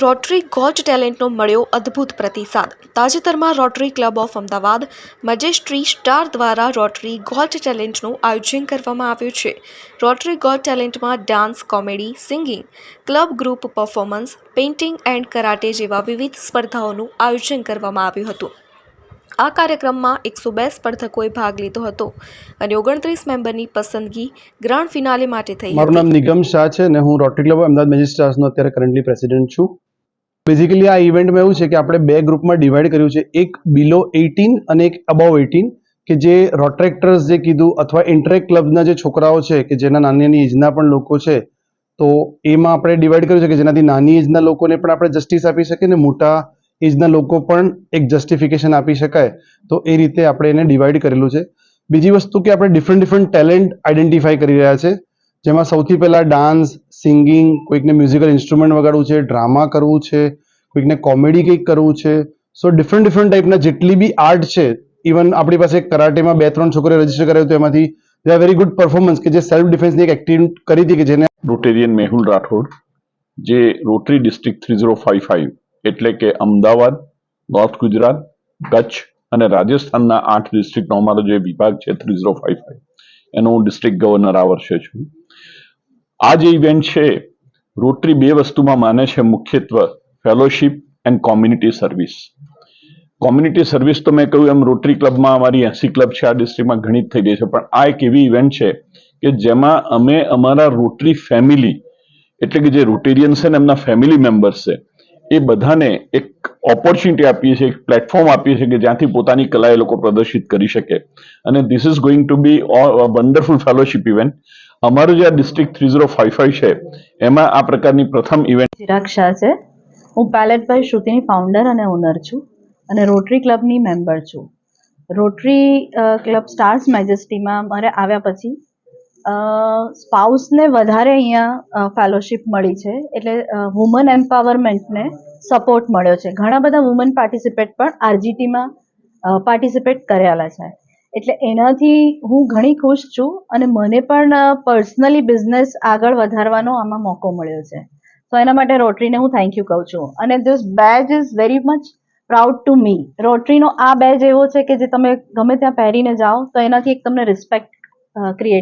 Rotary got ટેલેન્ટનો મળ્યો અદ્ભુત પ્રતિસાદ. તાજેતરમાં Rotary Club of Ahmedabad Majestic Star દ્વારા રોટરી ગોટ ટેલેન્ટનું આયોજન કરવામાં આવ્યું છે. રોટરી ગોટ ટેલેન્ટમાં dance, comedy, singing, club group performance, painting and karate જેવા વિવિધ સ્પર્ધાઓનું આયોજન કરવામાં આવ્યું હતું. આ કાર્યક્રમમાં 102 સ્પર્ધકોએ ભાગ લીધો હતો અને 29 મેમ્બરની પસંદગી ગ્રાન્ડ ફિનાલે માટે થઈ. મારું નામ નિગમ શાહ છે અને હું રોટરી ક્લબ અમદાવાદ મેજિસ્ટ્રાર્સનો અત્યારે કરન્ટલી પ્રેસિડેન્ટ છું. બેઝિકલી આ ઇવેન્ટમાં એવું છે કે આપણે બે ગ્રુપમાં ડિવાઈડ કર્યું છે, એક બિલો 18 અને એક અબવ 18, કે જે રોટ્રેક્ટર્સ જે કીધું અથવા ઇન્ટરેક્ટ ક્લબના જે છોકરાઓ છે કે જેના નાની એજના પણ લોકો છે, તો એમાં આપણે ડિવાઈડ કર્યું છે કે જેનાથી નાની એજના લોકોને પણ આપણે જસ્ટિસ આપી શકીએ ને મોટા એજના લોકો પણ એક જસ્ટિફિકેશન આપી શકાય, તો એ રીતે આપણે એને ડિવાઈડ કરેલું છે. બીજી વસ્તુ કે આપણે ડિફરન્ટ ટેલેન્ટ આઈડેન્ટિફાઈ કરી રહ્યા છે, જેમાં સૌથી પહેલા ડાન્સ, સિંગિંગ, કોઈકને મ્યુઝિકલ ઇન્સ્ટ્રુમેન્ટ વગાડવું છે, ડ્રામા કરવું છે, કોઈકને કોમેડી કંઈક કરવું છે. સો ડિફરન્ટ ટાઈપના જેટલી બી આર્ટ છે, ઇવન આપણી પાસે કરાટેમાં 2-3 છોકરીઓ રજીસ્ટર કરાયું તો એમાંથી they are very good performance કે જે સેલ્ફ ડિફેન્સની એક એક્ટિવિટી કરી હતી કે જેને રોટેરિયન મેહુલ રાઠોડ, જે રોટરી ડિસ્ટ્રિક્ટ 3055 એટલે કે અમદાવાદ, નોર્થ ગુજરાત, કચ્છ અને રાજસ્થાનના 8 ડિસ્ટ્રિક્ટનો અમારો જે વિભાગ છે 3055, એનો હું ડિસ્ટ્રિક્ટ ગવર્નર આ વર્ષે છું. આ જે ઇવેન્ટ છે, રોટરી બે વસ્તુમાં માને છે, મુખ્યત્વે fellowship and community service. Community service તો મેં કહ્યું એમ રોટરી ક્લબમાં અમારી 80 ક્લબ છે આ ડિસ્ટ્રિક્ટમાં, ઘણી જ થઈ ગઈ છે, પણ આ એક એવી ઇવેન્ટ છે કે જેમાં અમે અમારા રોટરી ફેમિલી એટલે કે જે રોટેરિયન્સ છે ને એમના ફેમિલી મેમ્બર્સ છે એ બધાને એક ઓપોર્ચ્યુનિટી આપીએ છીએ, એક પ્લેટફોર્મ આપીએ છીએ કે જ્યાંથી પોતાની કલા એ લોકો પ્રદર્શિત કરી શકે. અને this is going to be wonderful fellowship event. અમારું જે આ ડિસ્ટ્રિક્ટ 3055 છે એમાં આ પ્રકારની પ્રથમ ઇવેન્ટ. ચિરાગ શાહ છે. હું પેલેટ બાય શ્રુતિની ફાઉન્ડર અને ઓનર છું અને રોટરી ક્લબની મેમ્બર છું. રોટરી ક્લબ સ્ટાર્સ મેજેસ્ટીમાં મારે આવ્યા પછી સ્પાઉસને વધારે અહીંયા ફેલોશિપ મળી છે, એટલે વુમન એમ્પાવરમેન્ટને સપોર્ટ મળ્યો છે. ઘણા બધા વુમન પાર્ટિસિપેટ પણ આરજીટીમાં પાર્ટિસિપેટ કરેલા છે, એટલે એનાથી હું ઘણી ખુશ છું અને મને પણ પર્સનલી બિઝનેસ આગળ વધારવાનો આમાં મોકો મળ્યો છે. તો એના માટે રોટરીને હું થેન્ક યુ કહું છું. અને this badge is very much proud to me. રોટરીનો આ બેજ એવો છે કે જે તમે ગમે ત્યાં પહેરીને જાઓ તો એનાથી એક તમને રિસ્પેક્ટ ક્રિએટ